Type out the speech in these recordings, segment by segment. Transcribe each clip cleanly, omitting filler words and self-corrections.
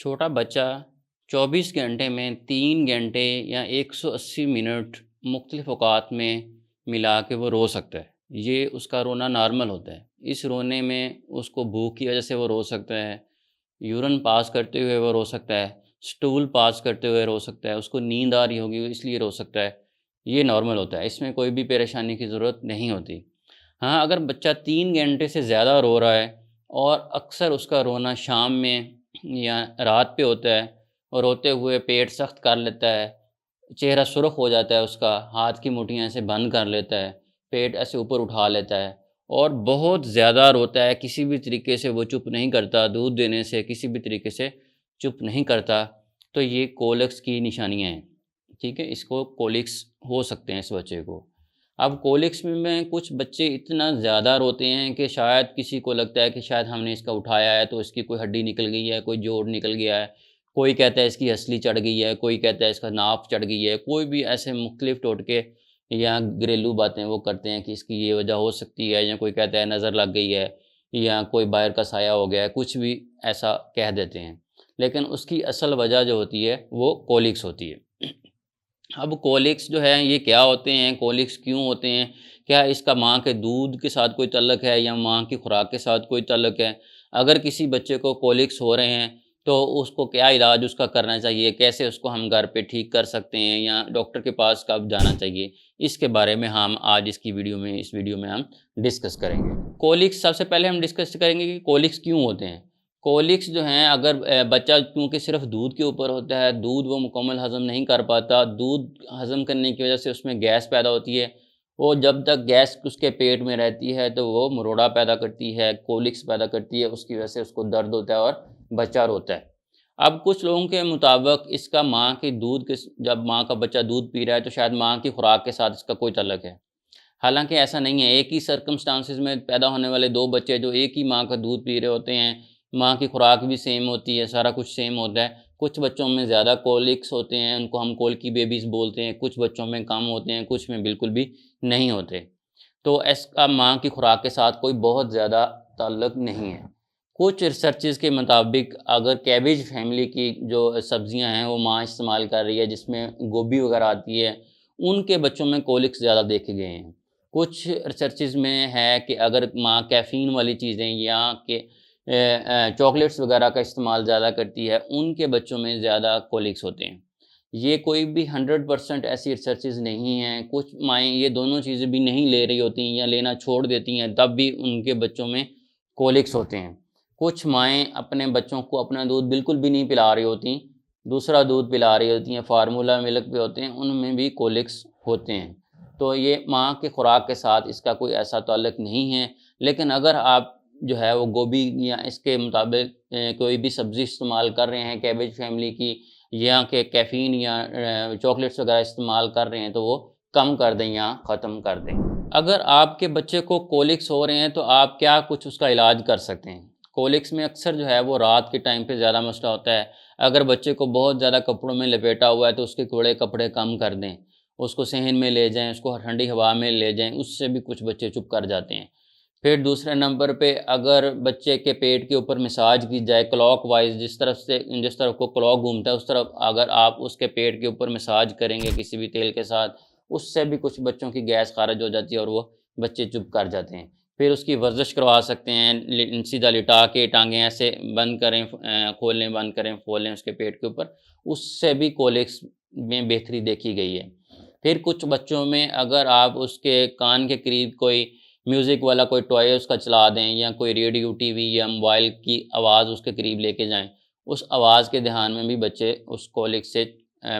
چھوٹا بچہ 24 گھنٹے میں 3 گھنٹے یا 180 منٹ مختلف اوقات میں ملا کے وہ رو سکتا ہے۔ یہ اس کا رونا نارمل ہوتا ہے۔ اس رونے میں اس کو بھوک کی وجہ سے وہ رو سکتا ہے، یورن پاس کرتے ہوئے وہ رو سکتا ہے، سٹول پاس کرتے ہوئے رو سکتا ہے، اس کو نیند آ رہی ہوگی اس لیے رو سکتا ہے۔ یہ نارمل ہوتا ہے، اس میں کوئی بھی پریشانی کی ضرورت نہیں ہوتی۔ ہاں، اگر بچہ 3 گھنٹے سے زیادہ رو رہا ہے اور اکثر اس کا رونا شام میں یا رات پہ ہوتا ہے اور روتے ہوئے پیٹ سخت کر لیتا ہے، چہرہ سرخ ہو جاتا ہے، اس کا ہاتھ کی مٹھیاں ایسے بند کر لیتا ہے، پیٹ ایسے اوپر اٹھا لیتا ہے اور بہت زیادہ روتا ہے، کسی بھی طریقے سے وہ چپ نہیں کرتا، دودھ دینے سے کسی بھی طریقے سے چپ نہیں کرتا، تو یہ کولکس کی نشانیاں ہیں۔ ٹھیک ہے، اس کو کولکس ہو سکتے ہیں اس بچے کو۔ اب کولکس میں کچھ بچے اتنا زیادہ روتے ہیں کہ شاید کسی کو لگتا ہے کہ شاید ہم نے اس کا اٹھایا ہے تو اس کی کوئی ہڈی نکل گئی ہے، کوئی جوڑ نکل گیا ہے، کوئی کہتا ہے اس کی ہسلی چڑھ گئی ہے، کوئی کہتا ہے اس کا ناف چڑھ گئی ہے، کوئی بھی ایسے مختلف ٹوٹکے یا گھریلو باتیں وہ کرتے ہیں کہ اس کی یہ وجہ ہو سکتی ہے، یا کوئی کہتا ہے نظر لگ گئی ہے یا کوئی باہر کا سایہ ہو گیا ہے، کچھ بھی ایسا کہہ دیتے ہیں، لیکن اس کی اصل وجہ جو ہوتی ہے وہ کولکس ہوتی ہے۔ اب کولکس جو ہے یہ کیا ہوتے ہیں، کولکس کیوں ہوتے ہیں، کیا اس کا ماں کے دودھ کے ساتھ کوئی تعلق ہے یا ماں کی خوراک کے ساتھ کوئی تعلق ہے؟ اگر کسی بچے کو کولکس ہو رہے ہیں تو اس کو کیا علاج اس کا کرنا چاہیے، کیسے اس کو ہم گھر پہ ٹھیک کر سکتے ہیں یا ڈاکٹر کے پاس کب جانا چاہیے، اس کے بارے میں ہم آج اس ویڈیو میں ہم ڈسکس کریں گے۔ کولکس سب سے پہلے ہم ڈسکس کریں گے کہ کولکس کیوں ہوتے ہیں۔ کولکس جو ہیں، اگر بچہ کیونکہ صرف دودھ کے اوپر ہوتا ہے، دودھ وہ مکمل ہضم نہیں کر پاتا، دودھ ہضم کرنے کی وجہ سے اس میں گیس پیدا ہوتی ہے، وہ جب تک گیس اس کے پیٹ میں رہتی ہے تو وہ مروڑا پیدا کرتی ہے، کولکس پیدا کرتی ہے، اس کی وجہ سے اس کو درد ہوتا ہے اور بچہ روتا ہے۔ اب کچھ لوگوں کے مطابق اس کا ماں کے دودھ کے جب ماں کا بچہ دودھ پی رہا ہے تو شاید ماں کی خوراک کے ساتھ اس کا کوئی تعلق ہے، حالانکہ ایسا نہیں ہے۔ ایک ہی سرکمسٹانسز میں پیدا ہونے والے دو بچے جو ایک ہی ماں کا دودھ پی رہے ہوتے ہیں، ماں کی خوراک بھی سیم ہوتی ہے، سارا کچھ سیم ہوتا ہے، کچھ بچوں میں زیادہ کولکس ہوتے ہیں، ان کو ہم کولکی بیبیز بولتے ہیں، کچھ بچوں میں کم ہوتے ہیں، کچھ میں بالکل بھی نہیں ہوتے، تو اس کا ماں کی خوراک کے ساتھ کوئی بہت زیادہ تعلق نہیں ہے۔ کچھ ریسرچز کے مطابق اگر کیبیج فیملی کی جو سبزیاں ہیں وہ ماں استعمال کر رہی ہے، جس میں گوبھی وغیرہ آتی ہے، ان کے بچوں میں کولکس زیادہ دیکھے گئے ہیں۔ کچھ ریسرچز میں ہے کہ اگر ماں کیفین والی چیزیں یا کہ چاکلیٹس وغیرہ کا استعمال زیادہ کرتی ہے، ان کے بچوں میں زیادہ کولکس ہوتے ہیں۔ یہ کوئی بھی 100% ایسی ریسرچز نہیں ہیں، کچھ مائیں یہ دونوں چیزیں بھی نہیں لے رہی ہوتی ہیں یا لینا چھوڑ دیتی ہیں، تب بھی ان کے بچوں میں کولکس ہوتے ہیں۔ کچھ مائیں اپنے بچوں کو اپنا دودھ بالکل بھی نہیں پلا رہی ہوتی، دوسرا دودھ پلا رہی ہوتی ہیں، فارمولا ملک پہ ہوتے ہیں، ان میں بھی کولکس ہوتے ہیں۔ تو یہ ماں کے خوراک کے ساتھ اس کا کوئی ایسا تعلق نہیں ہے، لیکن اگر آپ جو ہے وہ گوبھی یا اس کے مطابق کوئی بھی سبزی استعمال کر رہے ہیں کیبیج فیملی کی، یا کہ کیفین یا چاکلیٹس وغیرہ استعمال کر رہے ہیں تو وہ کم کر دیں یا ختم کر دیں۔ اگر آپ کے بچے کو کولکس ہو رہے ہیں تو آپ کیا کچھ اس کا علاج کر سکتے ہیں۔ کولکس میں اکثر جو ہے وہ رات کے ٹائم پہ زیادہ مسئلہ ہوتا ہے۔ اگر بچے کو بہت زیادہ کپڑوں میں لپیٹا ہوا ہے تو اس کے کوڑے کپڑے کم کر دیں، اس کو صحن میں لے جائیں، اس کو ٹھنڈی ہوا میں لے جائیں، اس سے بھی کچھ بچے چپ کر جاتے ہیں۔ پھر دوسرے نمبر پہ اگر بچے کے پیٹ کے اوپر مساج کی جائے کلاک وائز، جس طرف کو کلاک گھومتا ہے اس طرف اگر آپ اس کے پیٹ کے اوپر مساج کریں گے کسی بھی تیل کے ساتھ، اس سے بھی کچھ بچوں کی گیس خارج ہو جاتی ہے اور وہ بچے چپ کر جاتے ہیں۔ پھر اس کی ورزش کروا سکتے ہیں، سیدھا لٹا کے ٹانگیں ایسے بند کریں، کھولیں بند کریں کھولیں اس کے پیٹ کے اوپر، اس سے بھی کولکس میں بہتری دیکھی گئی ہے۔ پھر کچھ بچوں میں اگر آپ اس کے کان کے قریب کوئی میوزک والا کوئی ٹوائے اس کا چلا دیں یا کوئی ریڈیو ٹی وی یا موبائل کی آواز اس کے قریب لے کے جائیں، اس آواز کے دھیان میں بھی بچے اس کولکس سے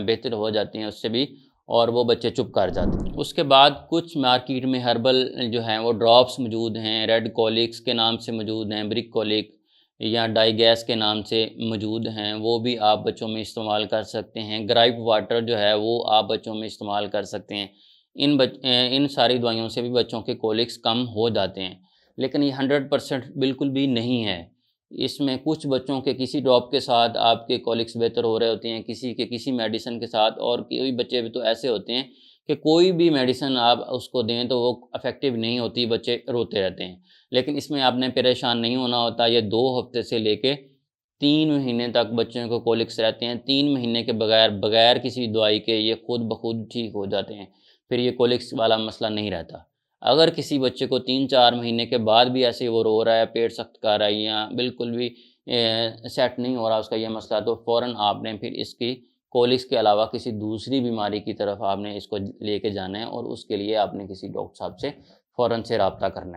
بہتر ہو جاتے ہیں، اس سے بھی، اور وہ بچے چپ کر جاتے ہیں۔ اس کے بعد کچھ مارکیٹ میں ہربل جو ہیں وہ ڈراپس موجود ہیں، ریڈ کولکس کے نام سے موجود ہیں، برک کولک یا ڈائی گیس کے نام سے موجود ہیں، وہ بھی آپ بچوں میں استعمال کر سکتے ہیں۔ گرائپ واٹر جو ہے وہ آپ بچوں میں استعمال کر سکتے ہیں۔ ان ساری دوائیوں سے بھی بچوں کے کولکس کم ہو جاتے ہیں، لیکن یہ 100% بالکل بھی نہیں ہے۔ اس میں کچھ بچوں کے کسی ڈراپ کے ساتھ آپ کے کولکس بہتر ہو رہے ہوتے ہیں، کسی کے کسی میڈیسن کے ساتھ، اور کوئی بچے بھی تو ایسے ہوتے ہیں کہ کوئی بھی میڈیسن آپ اس کو دیں تو وہ افیکٹو نہیں ہوتی، بچے روتے رہتے ہیں۔ لیکن اس میں آپ نے پریشان نہیں ہونا ہوتا، یہ 2 ہفتے سے لے کے 3 مہینے تک بچوں کو کولکس رہتے ہیں، 3 مہینے کے بغیر کسی دوائی کے یہ خود بخود ٹھیک ہو جاتے ہیں، پھر یہ کولکس والا مسئلہ نہیں رہتا۔ اگر کسی بچے کو 3-4 مہینے کے بعد بھی ایسے وہ رو رہا ہے، پیٹ سخت کر رہا ہے یا بالکل بھی سیٹ نہیں ہو رہا اس کا یہ مسئلہ، تو فوراً آپ نے پھر اس کی کولکس کے علاوہ کسی دوسری بیماری کی طرف آپ نے اس کو لے کے جانا ہے، اور اس کے لیے آپ نے کسی ڈاکٹر صاحب سے فوراً سے رابطہ کرنا ہے۔